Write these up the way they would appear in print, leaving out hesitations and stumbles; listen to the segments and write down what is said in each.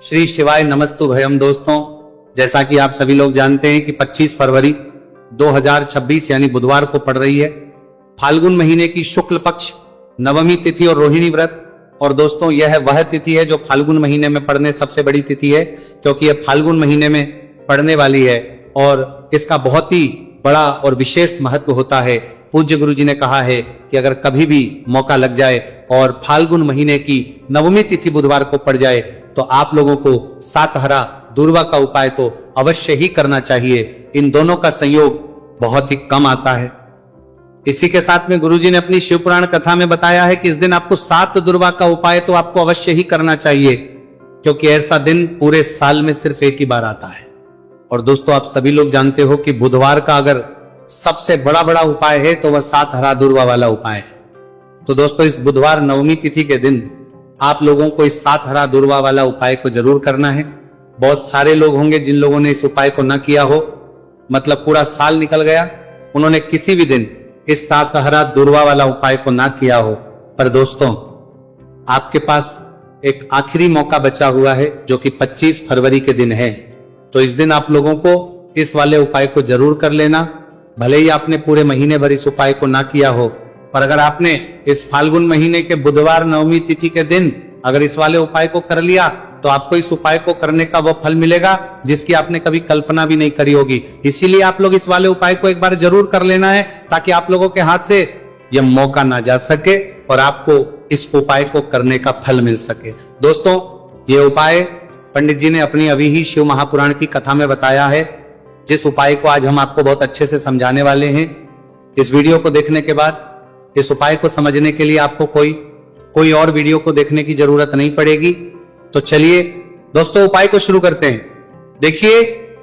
श्री शिवाय नमस्तुभयम। दोस्तों, जैसा कि आप सभी लोग जानते हैं कि 25 फरवरी 2026 यानी बुधवार को पड़ रही है फाल्गुन महीने की शुक्ल पक्ष नवमी तिथि और रोहिणी व्रत। और दोस्तों, यह वह तिथि है जो फाल्गुन महीने में पड़ने सबसे बड़ी तिथि है, क्योंकि यह फाल्गुन महीने में पड़ने वाली है और इसका बहुत ही बड़ा और विशेष महत्व होता है। पूज्य गुरु जी ने कहा है कि अगर कभी भी मौका लग जाए और फाल्गुन महीने की नवमी तिथि बुधवार को पड़ जाए तो आप लोगों को सातहरा दूर्वा का उपाय तो अवश्य ही करना चाहिए। इन दोनों का संयोग बहुत ही कम आता है। इसी के साथ में गुरुजी ने अपनी शिव पुराण कथा में बताया है कि इस दिन आपको 7 दुर्वा का उपाय तो आपको अवश्य ही करना चाहिए, क्योंकि ऐसा दिन पूरे साल में सिर्फ एक ही बार आता है। और दोस्तों, आप सभी लोग जानते हो कि बुधवार का अगर सबसे बड़ा उपाय है तो वह सातहरा दूर्वा वाला उपाय है। तो दोस्तों, इस बुधवार नवमी तिथि के दिन आप लोगों को इस सातहरा दूर्वा वाला उपाय को जरूर करना है। बहुत सारे लोग होंगे जिन लोगों ने इस उपाय को न किया हो, मतलब पूरा साल निकल गया, उन्होंने किसी भी दिन इस सातहरा दूर्वा वाला उपाय को ना किया हो। पर दोस्तों, आपके पास एक आखिरी मौका बचा हुआ है जो कि 25 फरवरी के दिन है। तो इस दिन आप लोगों को इस वाले उपाय को जरूर कर लेना। भले ही आपने पूरे महीने भर इस उपाय को ना किया हो, पर अगर आपने इस फाल्गुन महीने के बुधवार नवमी तिथि के दिन अगर इस वाले उपाय को कर लिया तो आपको इस उपाय को करने का वो फल मिलेगा जिसकी आपने कभी कल्पना भी नहीं करी होगी। इसीलिए आप लोग इस वाले उपाय को एक बार जरूर कर लेना है, ताकि आप लोगों के हाथ से यह मौका ना जा सके और आपको इस उपाय को करने का फल मिल सके। दोस्तों, ये उपाय पंडित जी ने अपनी अभी ही शिव महापुराण की कथा में बताया है, जिस उपाय को आज हम आपको बहुत अच्छे से समझाने वाले हैं। इस वीडियो को देखने के बाद इस उपाय को समझने के लिए आपको कोई और वीडियो को देखने की जरूरत नहीं पड़ेगी। तो चलिए दोस्तों, उपाय को शुरू करते हैं। देखिए,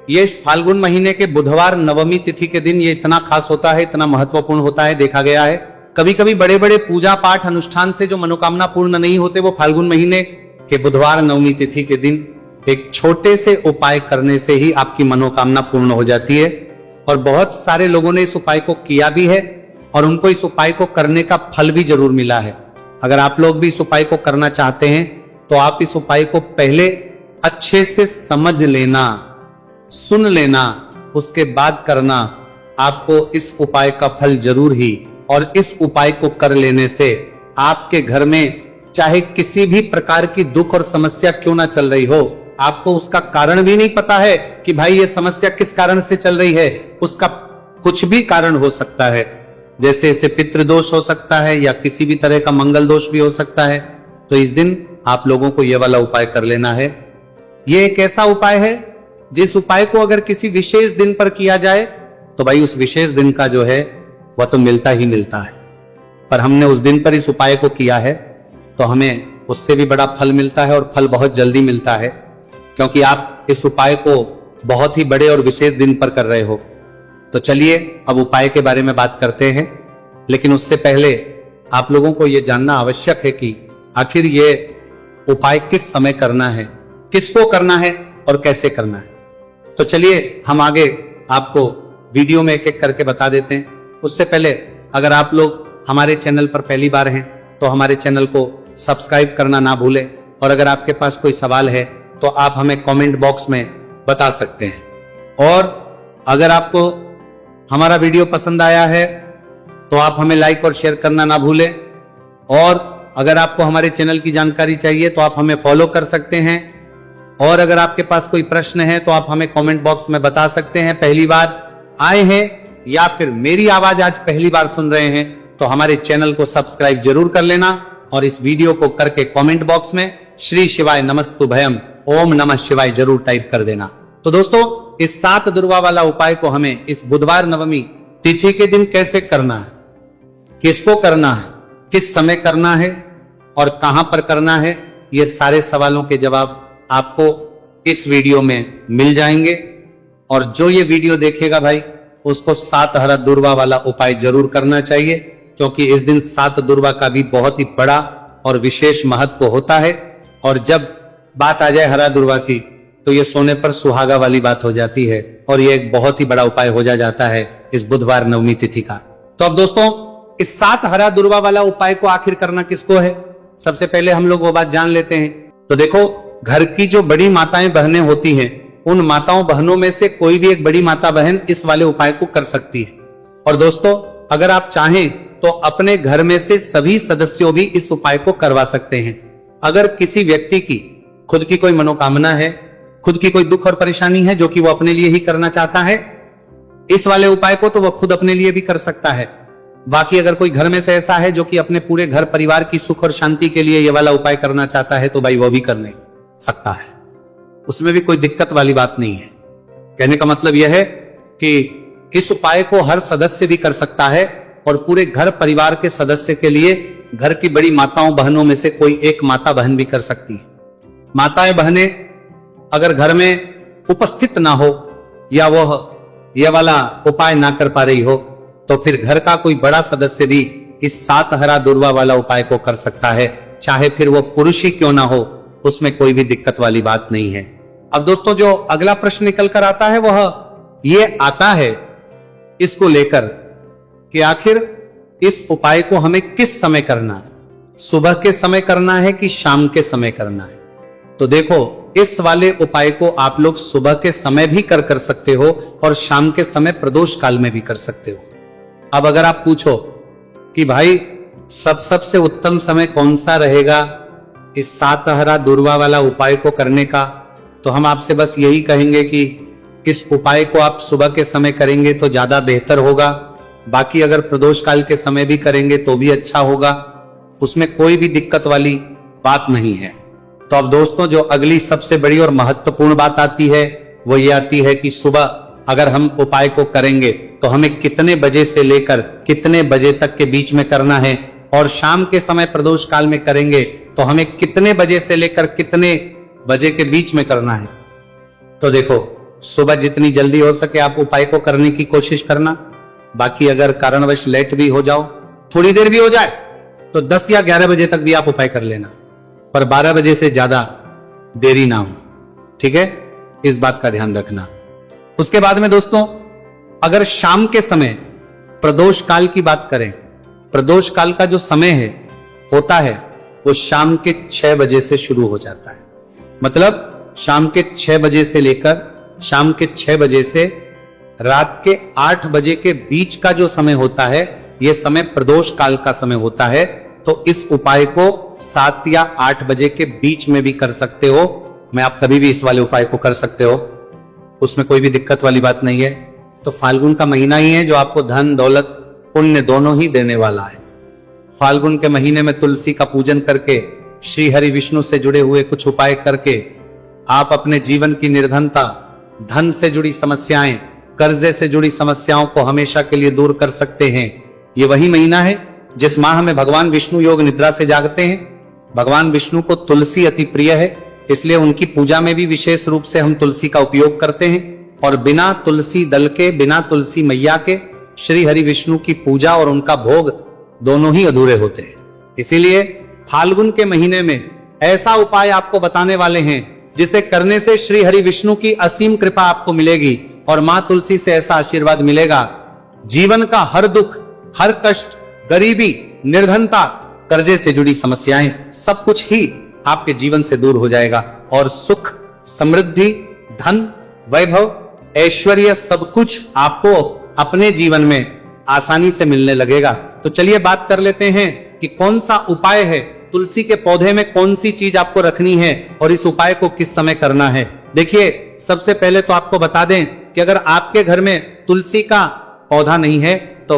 ये इस फाल्गुन महीने के बुधवार नवमी तिथि के दिन ये इतना खास होता है, इतना महत्वपूर्ण होता है। देखा गया है कभी कभी बड़े बड़े पूजा पाठ अनुष्ठान से जो मनोकामना पूर्ण नहीं होते, वो फाल्गुन महीने के बुधवार नवमी तिथि के दिन एक छोटे से उपाय करने से ही आपकी मनोकामना पूर्ण हो जाती है। और बहुत सारे लोगों ने इस उपाय को किया भी है और उनको इस उपाय को करने का फल भी जरूर मिला है। अगर आप लोग भी इस उपाय को करना चाहते हैं तो आप इस उपाय को पहले अच्छे से समझ लेना, सुन लेना, उसके बाद करना। आपको इस उपाय का फल जरूर ही, और इस उपाय को कर लेने से आपके घर में चाहे किसी भी प्रकार की दुख और समस्या क्यों ना चल रही हो, आपको उसका कारण भी नहीं पता है कि भाई ये समस्या किस कारण से चल रही है, उसका कुछ भी कारण हो सकता है। जैसे इसे पितृदोष हो सकता है या किसी भी तरह का मंगल दोष भी हो सकता है। तो इस दिन आप लोगों को यह वाला उपाय कर लेना है। यह एक ऐसा उपाय है जिस उपाय को अगर किसी विशेष दिन पर किया जाए तो भाई उस विशेष दिन का जो है वह तो मिलता ही मिलता है। पर हमने उस दिन पर इस उपाय को किया है तो हमें उससे भी बड़ा फल मिलता है, और फल बहुत जल्दी मिलता है, क्योंकि आप इस उपाय को बहुत ही बड़े और विशेष दिन पर कर रहे हो। तो चलिए अब उपाय के बारे में बात करते हैं, लेकिन उससे पहले आप लोगों को यह जानना आवश्यक है कि आखिर ये उपाय किस समय करना है, किसको करना है और कैसे करना है। तो चलिए हम आगे आपको वीडियो में एक एक करके बता देते हैं। उससे पहले अगर आप लोग हमारे चैनल पर पहली बार हैं तो हमारे चैनल को सब्सक्राइब करना ना भूलें, और अगर आपके पास कोई सवाल है तो आप हमें कमेंट बॉक्स में बता सकते हैं। और अगर आपको हमारा वीडियो पसंद आया है तो आप हमें लाइक और शेयर करना ना भूलें। और अगर आपको हमारे चैनल की जानकारी चाहिए तो आप हमें फॉलो कर सकते हैं। और अगर आपके पास कोई प्रश्न है तो आप हमें कमेंट बॉक्स में बता सकते हैं। पहली बार आए हैं या फिर मेरी आवाज आज पहली बार सुन रहे हैं तो हमारे चैनल को सब्सक्राइब जरूर कर लेना, और इस वीडियो को करके कमेंट बॉक्स में श्री शिवाय नमस्तुभयम ओम नमः शिवाय जरूर टाइप कर देना। तो दोस्तों, इस 7 दुर्वा वाला उपाय को हमें इस बुधवार नवमी तिथि के दिन कैसे करना है, किसको करना है, किस समय करना है और कहां पर करना है, ये सारे सवालों के जवाब आपको इस वीडियो में मिल जाएंगे। और जो ये वीडियो देखेगा भाई उसको सातहरा दूर्वा वाला उपाय जरूर करना चाहिए, क्योंकि इस दिन 7 दूर्वा का भी बहुत ही बड़ा और विशेष महत्व होता है। और जब बात आ जाए हरा दूर्वा की तो ये सोने पर सुहागा वाली बात हो जाती है, और ये एक बहुत ही बड़ा उपाय हो जाता है इस बुधवार नवमी तिथि का। तो अब दोस्तों, इस 7 हरा दूर्वा वाला उपाय को आखिर करना किसको है, सबसे पहले हम लोग वो बात जान लेते हैं। तो देखो, घर की जो बड़ी माताएं बहनें होती हैं, उन माताओं बहनों में से कोई भी एक बड़ी माता बहन इस वाले उपाय को कर सकती है। और दोस्तों, अगर आप चाहें तो अपने घर में से सभी सदस्यों भी इस उपाय को करवा सकते हैं। अगर किसी व्यक्ति की खुद की कोई मनोकामना है, खुद की कोई दुख और परेशानी है जो कि वो अपने लिए ही करना चाहता है, इस वाले उपाय को तो वह खुद अपने लिए भी कर सकता है। बाकी अगर कोई घर में से ऐसा है जो कि अपने पूरे घर परिवार की सुख और शांति के लिए ये वाला उपाय करना चाहता है, तो भाई वो भी करने सकता है, उसमें भी कोई दिक्कत वाली बात नहीं है। कहने का मतलब यह है कि इस उपाय को हर सदस्य भी कर सकता है और पूरे घर परिवार के सदस्य के लिए घर की बड़ी माताओं बहनों में से कोई एक माता बहन भी कर सकती है। माताएं बहनें अगर घर में उपस्थित ना हो या वह यह वाला उपाय ना कर पा रही हो, तो फिर घर का कोई बड़ा सदस्य भी इस 7 हरा दूर्वा वाला उपाय को कर सकता है, चाहे फिर वो पुरुष ही क्यों ना हो, उसमें कोई भी दिक्कत वाली बात नहीं है। अब दोस्तों, जो अगला प्रश्न निकल कर आता है वह ये आता है इसको लेकर कि आखिर इस उपाय को हमें किस समय करना है, सुबह के समय करना है कि शाम के समय करना है। तो देखो, इस वाले उपाय को आप लोग सुबह के समय भी कर सकते हो और शाम के समय प्रदोष काल में भी कर सकते हो। अब अगर आप पूछो कि भाई सबसे उत्तम समय कौन सा रहेगा इस 7 हरा दूर्वा वाला उपाय को करने का, तो हम आपसे बस यही कहेंगे कि इस उपाय को आप सुबह के समय करेंगे तो ज्यादा बेहतर होगा। बाकी अगर प्रदोष काल के समय भी करेंगे तो भी अच्छा होगा, उसमें कोई भी दिक्कत वाली बात नहीं है। तो अब दोस्तों, जो अगली सबसे बड़ी और महत्वपूर्ण बात आती है वो ये आती है कि सुबह अगर हम उपाय को करेंगे तो हमें कितने बजे से लेकर कितने बजे तक के बीच में करना है, और शाम के समय प्रदोष काल में करेंगे तो हमें कितने बजे से लेकर कितने बजे के बीच में करना है। तो देखो, सुबह जितनी जल्दी हो सके आप उपाय को करने की कोशिश करना। बाकी अगर कारणवश लेट भी हो जाओ, थोड़ी देर भी हो जाए, तो 10 या 11 बजे तक भी आप उपाय कर लेना, पर 12 बजे से ज्यादा देरी ना हो। ठीक है, इस बात का ध्यान रखना। उसके बाद में दोस्तों, अगर शाम के समय प्रदोष काल की बात करें, प्रदोष काल का जो समय है होता है वो शाम के 6 बजे से शुरू हो जाता है। मतलब शाम के 6 बजे से लेकर शाम के 6 बजे से रात के 8 बजे के बीच का जो समय होता है, यह समय प्रदोष काल का समय होता है। तो इस उपाय को 7 या 8 बजे के बीच में भी कर सकते हो। मैं आप कभी भी इस वाले उपाय को कर सकते हो, उसमें कोई भी दिक्कत वाली बात नहीं है। तो फाल्गुन का महीना ही है जो आपको धन दौलत पुण्य दोनों ही देने वाला है। फाल्गुन के महीने में तुलसी का पूजन करके, श्री हरि विष्णु से जुड़े हुए कुछ उपाय करके आप अपने जीवन की निर्धनता, धन से जुड़ी समस्याएं, कर्जे से जुड़ी समस्याओं को हमेशा के लिए दूर कर सकते हैं। ये वही महीना है जिस माह में भगवान विष्णु योग निद्रा से जागते हैं। भगवान विष्णु को तुलसी अति प्रिय है, इसलिए उनकी पूजा में भी विशेष रूप से हम तुलसी का उपयोग करते हैं। और बिना तुलसी दल के, बिना तुलसी मैया के श्री हरि विष्णु की पूजा और उनका भोग दोनों ही अधूरे होते हैं। इसीलिए फाल्गुन के महीने में ऐसा उपाय आपको बताने वाले हैं जिसे करने से श्री हरि विष्णु की असीम कृपा आपको मिलेगी और मां तुलसी से ऐसा आशीर्वाद मिलेगा, जीवन का हर दुख, हर कष्ट, गरीबी, निर्धनता, कर्जे से जुड़ी समस्याएं, सब कुछ ही आपके जीवन से दूर हो जाएगा और सुख, समृद्धि, धन, वैभव, ऐश्वर्य सब कुछ आपको अपने जीवन में आसानी से मिलने लगेगा। तो चलिए बात कर लेते हैं कि कौन सा उपाय है, तुलसी के पौधे में कौन सी चीज आपको रखनी है और इस उपाय को किस समय करना है। देखिए, सबसे पहले तो आपको बता दें कि अगर आपके घर में तुलसी का पौधा नहीं है तो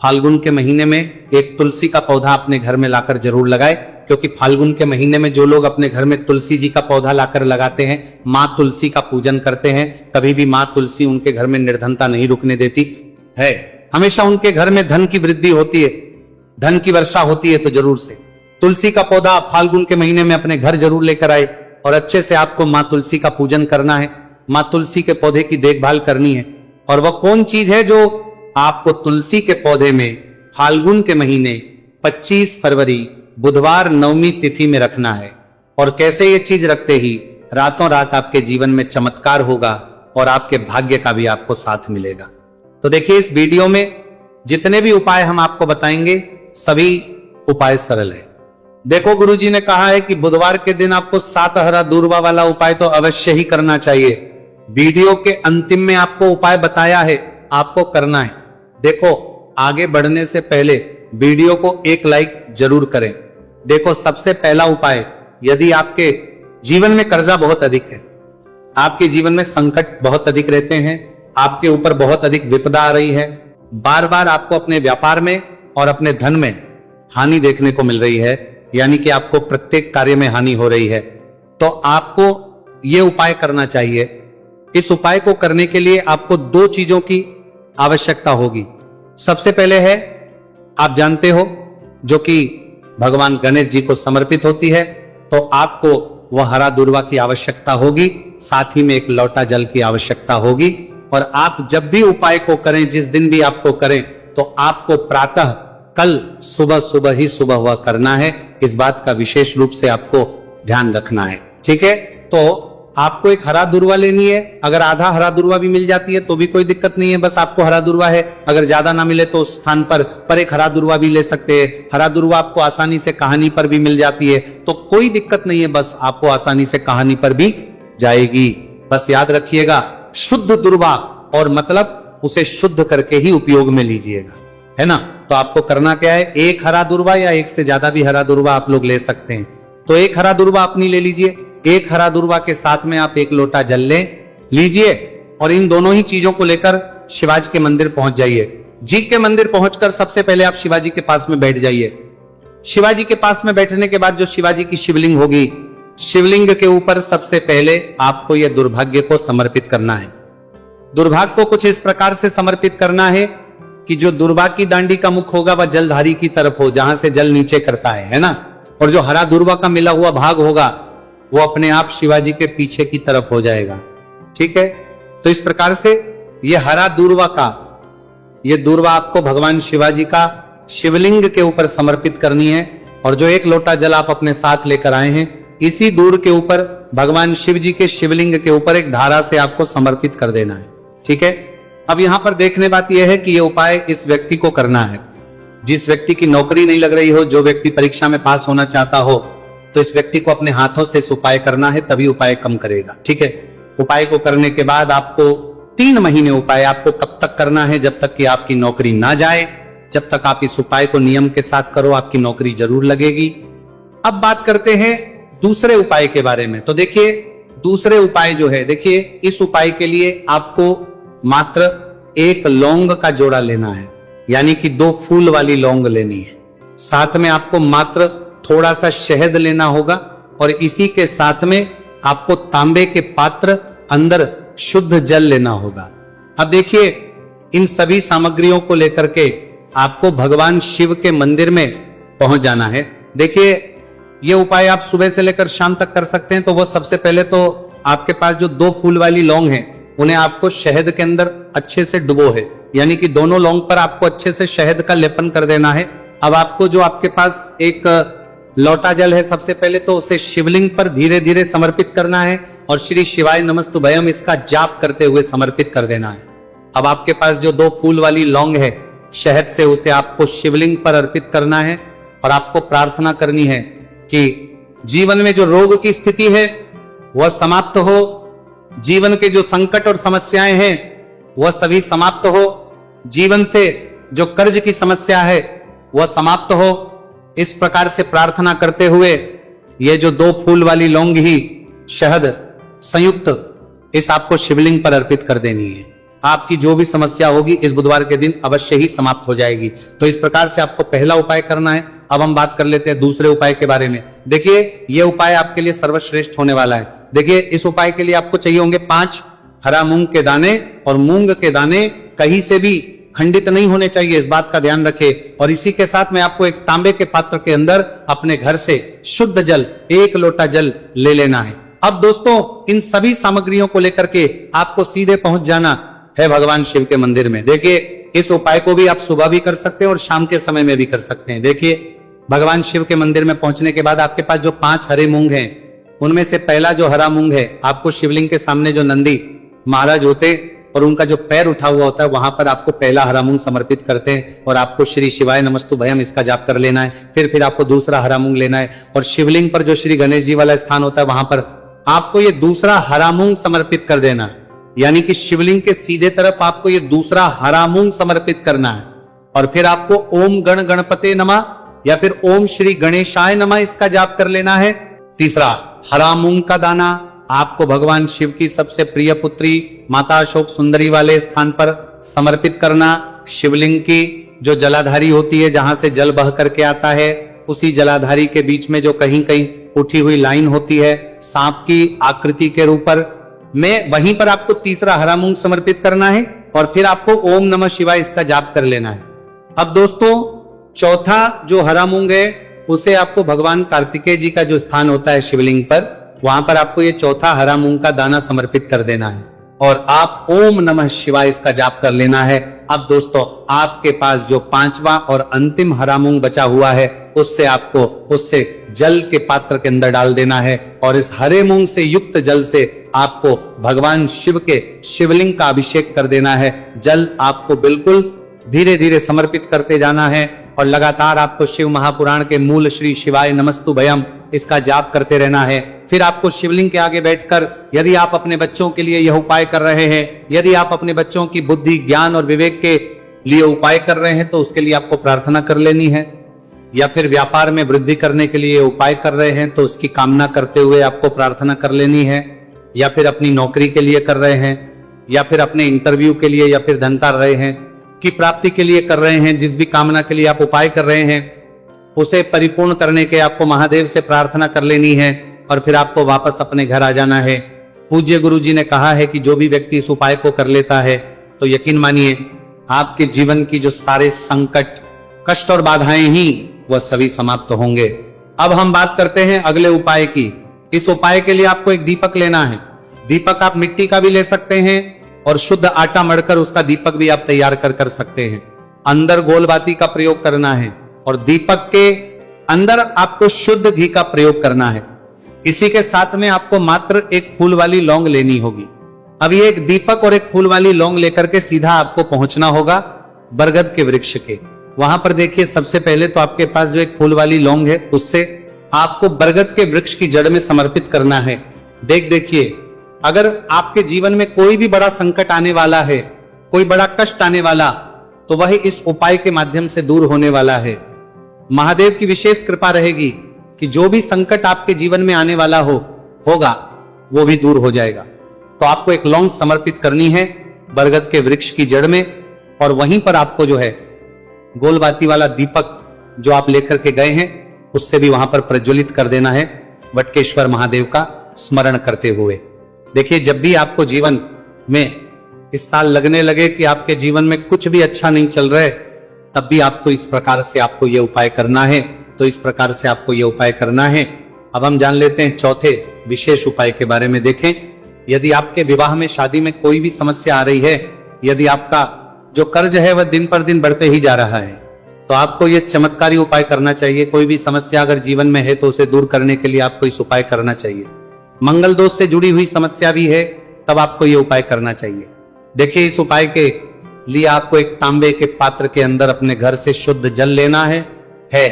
फाल्गुन के महीने में एक तुलसी का पौधा अपने घर में लाकर जरूर लगाए, क्योंकि फाल्गुन के महीने में जो लोग अपने घर में तुलसी जी का पौधा लाकर लगाते हैं, मां तुलसी का पूजन करते हैं, कभी भी मां तुलसी उनके घर में निर्धनता नहीं रुकने देती है। हमेशा उनके घर में धन की वृद्धि होती है, धन की वर्षा होती है। तो जरूर से तुलसी का पौधा फाल्गुन के महीने में अपने घर जरूर लेकर आए और अच्छे से आपको मां तुलसी का पूजन करना है, मां तुलसी के पौधे की देखभाल करनी है। और वह कौन चीज है जो आपको तुलसी के पौधे में फाल्गुन के महीने 25 फरवरी बुधवार नवमी तिथि में रखना है। और कैसे ये चीज रखते ही रातों रात आपके जीवन में चमत्कार होगा और आपके भाग्य का भी आपको साथ मिलेगा। तो देखिए, इस वीडियो में जितने भी उपाय हम आपको बताएंगे सभी उपाय सरल है। देखो गुरुजी ने कहा है कि बुधवार के दिन आपको 7 हरा दूर्वा वाला उपाय तो अवश्य ही करना चाहिए। वीडियो के अंतिम में आपको उपाय बताया है, आपको करना है। देखो आगे बढ़ने से पहले वीडियो को एक लाइक जरूर करें। देखो सबसे पहला उपाय, यदि आपके जीवन में कर्जा बहुत अधिक है, आपके जीवन में संकट बहुत अधिक रहते हैं, आपके ऊपर बहुत अधिक विपदा आ रही है, बार बार आपको अपने व्यापार में और अपने धन में हानि देखने को मिल रही है, यानी कि आपको प्रत्येक कार्य में हानि हो रही है, तो आपको यह उपाय करना चाहिए। इस उपाय को करने के लिए आपको 2 चीजों की आवश्यकता होगी। सबसे पहले है, आप जानते हो, जो कि भगवान गणेश जी को समर्पित होती है, तो आपको वह हरा दूर्वा की आवश्यकता होगी, साथ ही में एक लोटा जल की आवश्यकता होगी। और आप जब भी उपाय को करें, जिस दिन भी आपको करें, तो आपको प्रातः कल सुबह ही सुबह वह करना है। इस बात का विशेष रूप से आपको ध्यान रखना है, ठीक है। तो आपको एक हरा दूर्वा लेनी है। अगर आधा हरा दूर्वा भी मिल जाती है तो भी कोई दिक्कत नहीं है, बस आपको हरा दूर्वा है। अगर ज्यादा ना मिले तो उस स्थान पर एक हरा दूर्वा भी ले सकते हैं। हरा दूर्वा आपको आसानी से कहानी पर भी मिल जाती है, तो कोई दिक्कत नहीं है, बस आपको आसानी से कहानी पर भी जाएगी। बस याद रखिएगा, शुद्ध दूर्वा, और मतलब उसे शुद्ध करके ही उपयोग में लीजिएगा, है ना। तो आपको करना क्या है, एक हरा दूर्वा या एक से ज्यादा भी हरा दूर्वा आप लोग ले सकते हैं। तो एक हरा दूर्वा अपनी ले लीजिए। एक हरा दूर्वा के साथ में आप एक लोटा जल ले लीजिए, और इन दोनों ही चीजों को लेकर शिवाजी के मंदिर पहुंच जाइए। जी के मंदिर पहुंचकर सबसे पहले आप शिवाजी के पास में बैठ जाइए। शिवाजी के पास में बैठने के बाद जो शिवाजी की शिवलिंग होगी, शिवलिंग के ऊपर सबसे पहले आपको यह दुर्भाग्य को समर्पित करना है। दुर्भाग्य को कुछ इस प्रकार से समर्पित करना है कि जो दुर्वा की दांडी का मुख होगा वह जलधारी की तरफ हो, जहां से जल नीचे करता है ना। और जो हरा दुर्वा का मिला हुआ भाग होगा वो अपने आप शिवाजी के पीछे की तरफ हो जाएगा, ठीक है। तो इस प्रकार से ये हरा दूर्वा का, ये दूर्वा आपको भगवान शिवाजी का शिवलिंग के ऊपर समर्पित करनी है। और जो एक लोटा जल आप अपने साथ लेकर आए हैं, इसी दूर के ऊपर भगवान शिव जी के शिवलिंग के ऊपर एक धारा से आपको समर्पित कर देना है, ठीक है। अब यहां पर देखने बात यह है कि यह उपाय इस व्यक्ति को करना है जिस व्यक्ति की नौकरी नहीं लग रही हो, जो व्यक्ति परीक्षा में पास होना चाहता हो, तो इस व्यक्ति को अपने हाथों से इस उपाय करना है, तभी उपाय कम करेगा, ठीक है। उपाय को करने के बाद आपको 3 महीने उपाय आपको कब तक करना है, जब तक कि आपकी नौकरी ना जाए। जब तक आप इस उपाय को नियम के साथ करो, आपकी नौकरी जरूर लगेगी। अब बात करते हैं दूसरे उपाय के बारे में। तो देखिए दूसरे उपाय जो है, देखिए इस उपाय के लिए आपको मात्र 1 लौंग का जोड़ा लेना है, यानी कि 2 फूल वाली लौंग लेनी है। साथ में आपको मात्र थोड़ा सा शहद लेना होगा, और इसी के साथ में आपको तांबे के पात्र, अंदर शुद्ध जल लेना होगा। अब देखिए इन सभी सामग्रियों को लेकर के आपको भगवान शिव के मंदिर में पहुंच जाना है। देखिए ये उपाय आप सुबह से लेकर शाम तक कर सकते हैं। तो वो सबसे पहले तो आपके पास जो 2 फूल वाली लौंग है, उन्हें आपको शहद के अंदर अच्छे से डुबो है, यानी कि दोनों लौंग पर आपको अच्छे से शहद का लेपन कर देना है। अब आपको जो आपके पास एक लोटा जल है, सबसे पहले तो उसे शिवलिंग पर धीरे धीरे समर्पित करना है, और श्री शिवाय नमस्तुभयम इसका जाप करते हुए समर्पित कर देना है। अब आपके पास जो 2 फूल वाली लौंग है, शहद से उसे आपको शिवलिंग पर अर्पित करना है, और आपको प्रार्थना करनी है कि जीवन में जो रोग की स्थिति है वह समाप्त हो, जीवन के जो संकट और समस्याएं हैं वह सभी समाप्त हो, जीवन से जो कर्ज की समस्या है वह समाप्त हो। इस प्रकार से प्रार्थना करते हुए ये जो 2 फूल वाली लौंग ही शहद संयुक्त इस आपको शिवलिंग पर अर्पित कर देनी है। आपकी जो भी समस्या होगी इस बुधवार के दिन अवश्य ही समाप्त हो जाएगी। तो इस प्रकार से आपको पहला उपाय करना है। अब हम बात कर लेते हैं दूसरे उपाय के बारे में। देखिए यह उपाय आपके लिए सर्वश्रेष्ठ होने वाला है। देखिए इस उपाय के लिए आपको चाहिए होंगे 5 हरा मूंग के दाने, और मूंग के दाने कहीं से भी खंडित नहीं होने चाहिए, इस बात का ध्यान रखें। और इसी के साथ में आपको एक तांबे के पात्र के अंदर अपने घर से शुद्ध जल 1 लोटा जल ले लेना है। अब दोस्तों इन सभी सामग्रियों को लेकर के आपको सीधे पहुंच जाना है भगवान शिव के मंदिर में। देखिए इस उपाय को भी आप सुबह भी कर सकते हैं और शाम के समय में भी कर सकते हैं। देखिए भगवान शिव के मंदिर में पहुंचने के बाद आपके पास जो 5 हरे मूंग हैं, उनमें से पहला जो हरा मूंग है आपको शिवलिंग के सामने जो नंदी महाराज होते और उनका जो पैर उठा हुआ होता है वहां पर आपको पहला हरा मूंग समर्पित करते हैं और आपको श्री शिवाय नमस्तु भयम इसका जाप कर लेना है। फिर आपको दूसरा हरा मूंग लेना है और शिवलिंग पर जो श्री गणेश जी वाला स्थान होता है वहां पर आपको ये दूसरा हरा मूंग समर्पित कर देना है, यानी कि शिवलिंग के सीधे तरफ आपको ये दूसरा हरा मूंग समर्पित करना है। और फिर आपको ओम गण गणपते नमः या फिर ओम श्री गणेशाय नमः इसका जाप कर लेना है। तीसरा हरा मूंग का दाना आपको भगवान शिव की सबसे प्रिय पुत्री माता अशोक सुंदरी वाले स्थान पर समर्पित करना। शिवलिंग की जो जलाधारी होती है, जहां से जल बह करके आता है, उसी जलाधारी के बीच में जो कहीं कहीं उठी हुई लाइन होती है सांप की आकृति के रूप में, वहीं पर आपको तीसरा हरा मूंग समर्पित करना है और फिर आपको ओम नमः शिवाय इसका जाप कर लेना है। अब दोस्तों चौथा जो हरा मूंग है उसे आपको भगवान कार्तिकेय जी का जो स्थान होता है शिवलिंग पर, वहां पर आपको ये चौथा हरा मूंग का दाना समर्पित कर देना है और आप ओम नमः शिवाय इसका जाप कर लेना है। अब दोस्तों आपके पास जो पांचवा और अंतिम हरा मूंग बचा हुआ है उससे जल के पात्र के अंदर डाल देना है और इस हरे मूंग से युक्त जल से आपको भगवान शिव के शिवलिंग का अभिषेक कर देना है। जल आपको बिल्कुल धीरे धीरे समर्पित करते जाना है और लगातार आपको शिव महापुराण के मूल श्री शिवाय नमस्तु भयम इसका जाप करते रहना है। फिर आपको शिवलिंग के आगे बैठकर, यदि आप अपने बच्चों के लिए यह उपाय कर रहे हैं, यदि आप अपने बच्चों की बुद्धि ज्ञान और विवेक के लिए उपाय कर रहे हैं तो उसके लिए आपको प्रार्थना कर लेनी है, या फिर व्यापार में वृद्धि करने के लिए उपाय कर रहे हैं तो उसकी कामना करते हुए आपको प्रार्थना कर लेनी है, या फिर अपनी नौकरी के लिए कर रहे हैं, या फिर अपने इंटरव्यू के लिए, या फिर धनता रहे हैं की प्राप्ति के लिए कर रहे हैं, जिस भी कामना के लिए आप उपाय कर रहे हैं उसे परिपूर्ण करने के आपको महादेव से प्रार्थना कर लेनी है और फिर आपको वापस अपने घर आ जाना है। पूज्य गुरु जी ने कहा है कि जो भी व्यक्ति इस उपाय को कर लेता है तो यकीन मानिए आपके जीवन की जो सारे संकट, कष्ट और बाधाएं ही वह सभी समाप्त होंगे। अब हम बात करते हैं अगले उपाय की। इस उपाय के लिए आपको एक दीपक लेना है। दीपक आप मिट्टी का भी ले सकते हैं और शुद्ध आटा मढ़कर उसका दीपक भी आप तैयार कर सकते हैं। अंदर गोलबाती का प्रयोग करना है और दीपक के अंदर आपको शुद्ध घी का प्रयोग करना है। इसी के साथ में आपको मात्र एक फूल वाली लौंग लेनी होगी। अब ये एक दीपक और एक फूल वाली लौंग लेकर के सीधा आपको पहुंचना होगा बरगद के वृक्ष के। वहां पर देखिए सबसे पहले तो आपके पास जो एक फूल वाली लौंग है उससे आपको बरगद के वृक्ष की जड़ में समर्पित करना है। देखिए अगर आपके जीवन में कोई भी बड़ा संकट आने वाला है, कोई बड़ा कष्ट आने वाला, तो वह इस उपाय के माध्यम से दूर होने वाला है। महादेव की विशेष कृपा रहेगी कि जो भी संकट आपके जीवन में आने वाला होगा वो भी दूर हो जाएगा। तो आपको एक लौंग समर्पित करनी है बरगद के वृक्ष की जड़ में और वहीं पर आपको जो है गोलबाती वाला दीपक जो आप लेकर के गए हैं उससे भी वहां पर प्रज्वलित कर देना है, वटकेश्वर महादेव का स्मरण करते हुए। देखिए जब भी आपको जीवन में इस साल लगने लगे कि आपके जीवन में कुछ भी अच्छा नहीं चल रहा है, तब भी आपको इस प्रकार से आपको यह उपाय करना है। तो इस प्रकार से आपको यह उपाय करना है। अब हम जान लेते हैं चौथे विशेष उपाय के बारे में। देखें यदि आपके विवाह में, शादी में कोई भी समस्या आ रही है, यदि आपका जो कर्ज है वह दिन पर दिन बढ़ते ही जा रहा है, तो आपको यह चमत्कारी उपाय करना चाहिए। कोई भी समस्या अगर जीवन में है तो उसे दूर करने के लिए आपको इस उपाय करना चाहिए। मंगल दोष से जुड़ी हुई समस्या भी है तब आपको यह उपाय करना चाहिए। देखिए इस उपाय के लिए आपको एक तांबे के पात्र के अंदर अपने घर से शुद्ध जल लेना है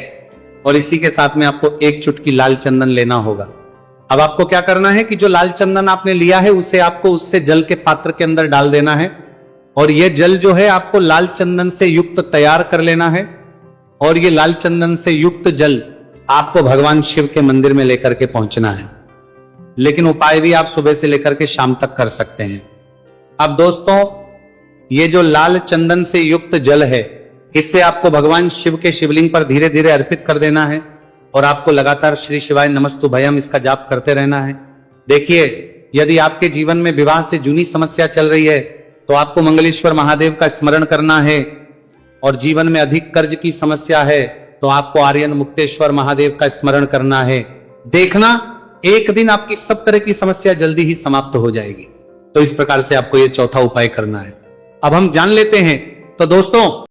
और इसी के साथ में आपको एक चुटकी लाल चंदन लेना होगा। अब आपको क्या करना है कि जो लाल चंदन आपने लिया है उसे आपको उससे जल के पात्र के अंदर डाल देना है और यह जल जो है आपको लाल चंदन से युक्त तैयार कर लेना है और ये लाल चंदन से युक्त जल आपको भगवान शिव के मंदिर में लेकर के पहुंचना है। लेकिन उपाय भी आप सुबह से लेकर के शाम तक कर सकते हैं। अब दोस्तों ये जो लाल चंदन से युक्त जल है इससे आपको भगवान शिव के शिवलिंग पर धीरे धीरे अर्पित कर देना है और आपको लगातार श्री शिवाय नमस्तु भयम इसका जाप करते रहना है। देखिए यदि आपके जीवन में विवाह से जुनी समस्या चल रही है तो आपको मंगलेश्वर महादेव का स्मरण करना है और जीवन में अधिक कर्ज की समस्या है तो आपको आर्यन मुक्तेश्वर महादेव का स्मरण करना है। देखना एक दिन आपकी सब तरह की समस्या जल्दी ही समाप्त हो जाएगी। तो इस प्रकार से आपको ये चौथा उपाय करना है। अब हम जान लेते हैं। तो दोस्तों